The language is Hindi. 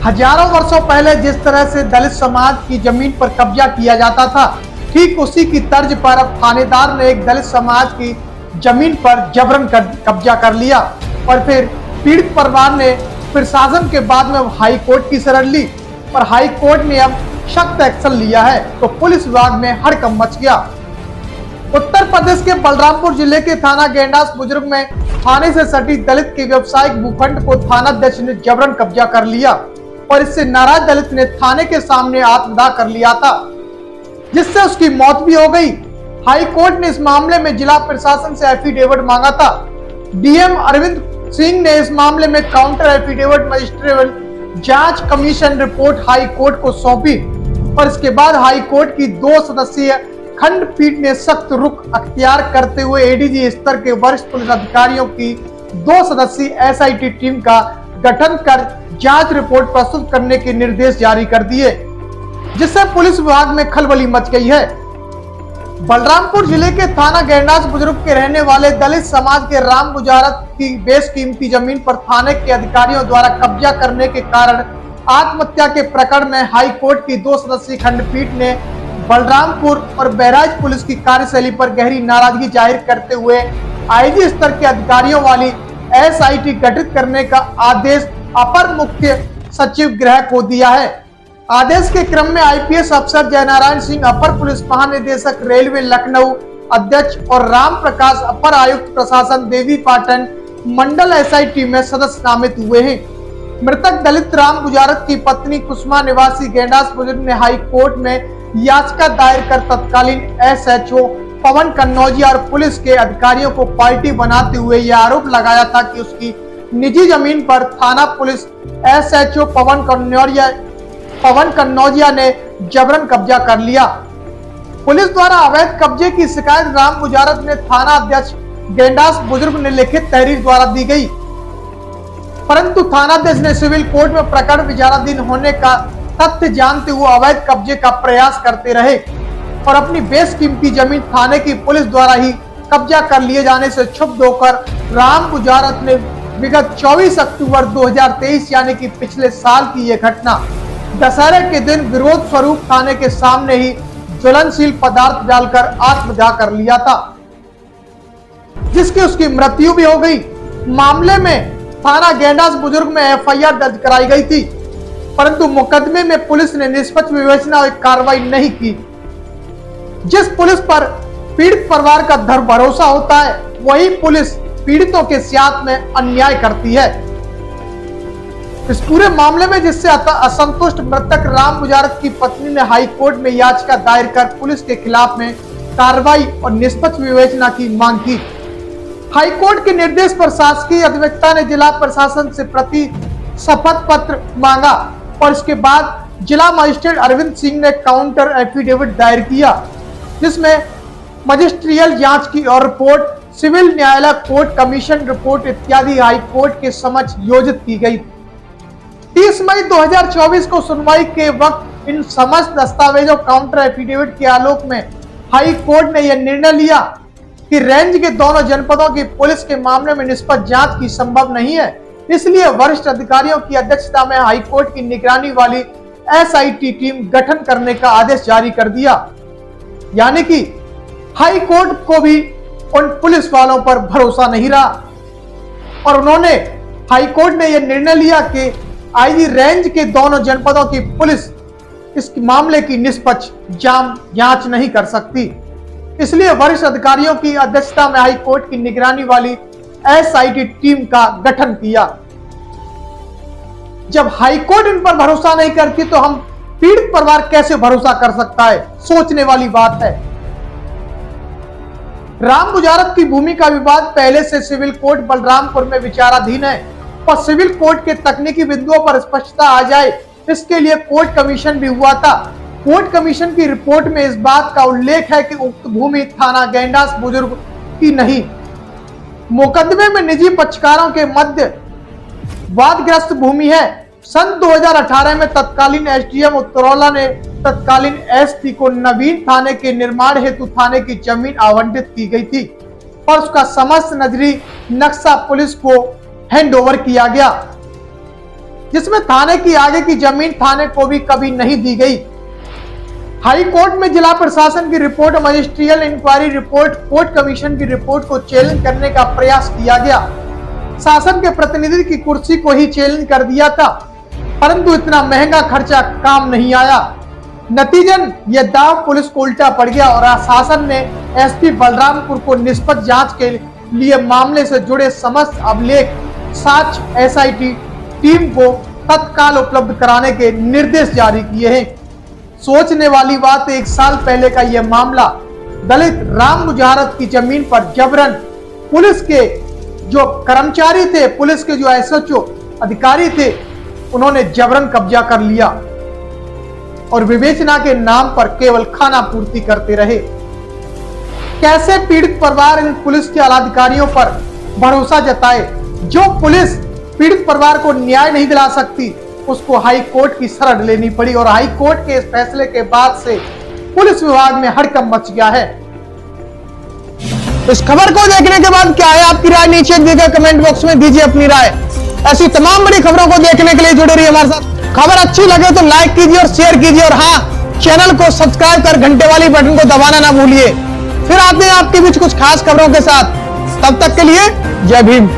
हजारों वर्षों पहले जिस तरह से दलित समाज की जमीन पर कब्जा किया जाता था, ठीक उसी की तर्ज पर अब थानेदार ने एक दलित समाज की जमीन पर जबरन कब्जा कर लिया और फिर पीड़ित परिवार ने प्रशासन के बाद में हाई कोर्ट की शरण ली और हाई कोर्ट ने अब सख्त एक्शन लिया है तो पुलिस विभाग में हड़कंप मच गया। उत्तर प्रदेश के बलरामपुर जिले के थाना गेंडास बुजुर्ग में थाने से सटी दलित के व्यवसायिक भूखंड को थानाध्यक्ष ने जबरन कब्जा कर लिया और इससे नाराज दलित ने थाने के सामने आत्मदाह कर लिया था, जिससे उसकी मौत भी हो गई। हाई कोर्ट ने इस मामले में जिला प्रशासन से एफिडेविट मांगा था। डीएम अरविंद सिंह ने इस मामले में काउंटर एफिडेविट मजिस्ट्रेट जांच कमीशन रिपोर्ट हाई कोर्ट को सौंपी और इसके बाद हाई कोर्ट की 2 सदस्यीय खंडपीठ ने सख्त रुख अख्तियार करते हुए एडीजी स्तर के वरिष्ठ पुलिस अधिकारियों की 2 सदस्यीय एसआईटी टीम का गठन कर जांच रिपोर्ट प्रस्तुत करने के निर्देश जारी कर दिए, जिससे पुलिस विभाग में खलबली मच गई है। बलरामपुर जिले के थाना गेंडास बुजुर्ग के रहने वाले दलित समाज के राम बुजारत की बेशकीमती जमीन पर थाने के अधिकारियों द्वारा कब्जा करने के कारण आत्महत्या के प्रकरण में हाई कोर्ट की 2 सदस्यीय खंडपीठ ने बलरामपुर और बहराइच पुलिस की कार्यशैली पर गहरी नाराजगी जाहिर करते हुए आईजी स्तर के अधिकारियों वाली एसआईटी गठित करने का आदेश अपर मुख्य सचिव गृह को दिया है। आदेश के क्रम में आईपीएस अफसर जयनारायण सिंह अपर पुलिस महानिदेशक रेलवे लखनऊ अध्यक्ष और राम प्रकाश अपर आयुक्त प्रशासन देवी पाटन मंडल एसआईटी में सदस्य नामित हुए हैं। मृतक दलित राम गुजारत की पत्नी कुसुमा निवासी गेंडास बुजुर्ग ने हाई कोर्ट में याचिका दायर कर तत्कालीन एसएचओ पवन कन्नौजिया और पुलिस के अधिकारियों को पार्टी बनाते हुए यह आरोप लगाया था कि उसकी निजी जमीन पर थाना पुलिस एसएचओ पवन कन्नौजिया ने जबरन कब्जा कर लिया। पुलिस द्वारा अवैध कब्जे की शिकायत राम गुजारत ने थाना अध्यक्ष गेंडास बुजुर्ग ने लिखित तहरीर द्वारा दी गई, परंतु थानाध्यक्ष ने सिविल कोर्ट में प्रकरण विचाराधीन होने का तथ्य जानते हुए अवैध कब्जे का प्रयास करते रहे और अपनी बेशकीमती जमीन थाने की पुलिस द्वारा ही कब्जा कर लिए जाने से क्षुब्ध होकर राम गुजारत ने विगत 24 अक्टूबर 2023 यानी कि पिछले साल की यह घटना दशहरे के दिन विरोध स्वरूप थाने के सामने ही ज्वलनशील पदार्थ डालकर आत्मदाह कर लिया था, जिसकी उसकी मृत्यु भी हो गई। मामले में थाना गेंडास बुजुर्ग में एफआईआर दर्ज कराई गई थी, परंतु मुकदमे में पुलिस ने निष्पक्ष विवेचना और कार्रवाई नहीं की। जिस पुलिस पर पीड़ित परिवार का धर भरोसा होता है, वही पुलिस पीड़ितों के साथ में अन्याय करती है। इस पूरे मामले में जिससे असंतुष्ट मृतक राम गुजारत की पत्नी ने हाई कोर्ट में याचिका दायर कर पुलिस के खिलाफ में कार्रवाई और निष्पक्ष विवेचना की मांग की। हाई कोर्ट के निर्देश पर शासकीय अधिवक्ता ने जिला प्रशासन से प्रति शपथ पत्र मांगा और इसके बाद जिला मजिस्ट्रेट अरविंद सिंह ने काउंटर एफिडेविट दायर किया, जिसमें मजिस्ट्रियल जांच की और रिपोर्ट सिविल न्यायालय कोर्ट कमीशन रिपोर्ट इत्यादि हाई कोर्ट के समक्ष योजित की गई। 30 मई 2024 को सुनवाई के वक्त इन समस्त दस्तावेजों काउंटर एफिडेविट के आलोक में हाई कोर्ट ने यह निर्णय लिया कि रेंज के दोनों जनपदों की पुलिस के मामले में निष्पक्ष जांच की संभव नहीं है, इसलिए वरिष्ठ अधिकारियों की अध्यक्षता में हाई कोर्ट की निगरानी वाली एसआईटी टीम गठन करने का आदेश जारी कर दिया। यानी कि हाई कोर्ट को भी उन पुलिस वालों पर भरोसा नहीं रहा और उन्होंने हाई कोर्ट ने यह निर्णय लिया कि आईजी रेंज के दोनों जनपदों की पुलिस इस मामले की निष्पक्ष जांच नहीं कर सकती, इसलिए वरिष्ठ अधिकारियों की अध्यक्षता में हाई कोर्ट की निगरानी वाली एसआईटी टीम का गठन किया। जब हाई कोर्ट इन पर भरोसा नहीं करती तो हम पीड़ित परिवार कैसे भरोसा कर सकता है? सोचने वाली बात है। राम गुजारत की भूमि का विवाद पहले से सिविल कोर्ट बलरामपुर में विचाराधीन है और सिविल कोर्ट के तकनीकी बिंदुओं पर स्पष्टता आ जाए, इसके लिए कोर्ट कमीशन भी हुआ था। कोर्ट कमीशन की रिपोर्ट में इस बात का उल्लेख है कि उक्त भूमि थाना गेंडास बुजुर्ग की नहीं, मुकदमे में निजी पक्षकारों के मध्य वादग्रस्त भूमि है। सन 2018 में तत्कालीन एसडीएम उत्तरौला ने तत्कालीन एसपी को नवीन थाने के निर्माण हेतु थाने की जमीन आवंटित की गई थी और उसका समस्त नजरी नक्शा पुलिस को हैंडओवर किया गया। जिसमें थाने की आगे की जमीन थाने को भी कभी नहीं दी गई। हाई कोर्ट में जिला प्रशासन की रिपोर्ट, magisterial inquiry report, court commission की रिपोर्ट को चैलेंज करने का प्रयास किया गया। शासन के प्रतिनिधि की कुर्सी को ही चैलेंज कर दिया था, परंतु इतना महंगा खर्चा काम नहीं आया। नतीजन ये दाव पुलिस को उल्टा पड़ गया और शासन ने एसपी बलरामपुर को निष्पक्ष जांच के लिए मामले से जुड़े समस्त अभिलेख, साक्ष्य एसआईटी टीम को तत्काल उपलब्ध कराने के निर्देश जारी किए हैं। सोचने वाली बात, 1 साल पहले का यह मामला दलित राम मुजारत की जमीन पर जबरन पुलिस के जो कर्मचारी थे, पुलिस के जो एसएचओ अधिकारी थे, उन्होंने जबरन कब्जा कर लिया और विवेचना के नाम पर केवल खाना पूर्ति करते रहे। कैसे पीड़ित परिवार इन पुलिस के आलाधिकारियों पर भरोसा जताए? जो पुलिस पीड़ित परिवार को न्याय नहीं दिला सकती, उसको हाई कोर्ट की शरण लेनी पड़ी और हाई कोर्ट के इस फैसले के बाद से पुलिस विभाग में हड़कंप मच गया है। इस खबर को देखने के बाद क्या है आपकी राय? नीचे दिए कमेंट बॉक्स में दीजिए अपनी राय। ऐसी तमाम बड़ी खबरों को देखने के लिए जुड़े रहिए हमारे साथ। खबर अच्छी लगे तो लाइक कीजिए और शेयर कीजिए और हाँ, चैनल को सब्सक्राइब कर घंटे वाली बटन को दबाना ना भूलिए। फिर आते हैं आपके बीच कुछ खास खबरों के साथ। तब तक के लिए जय भीम।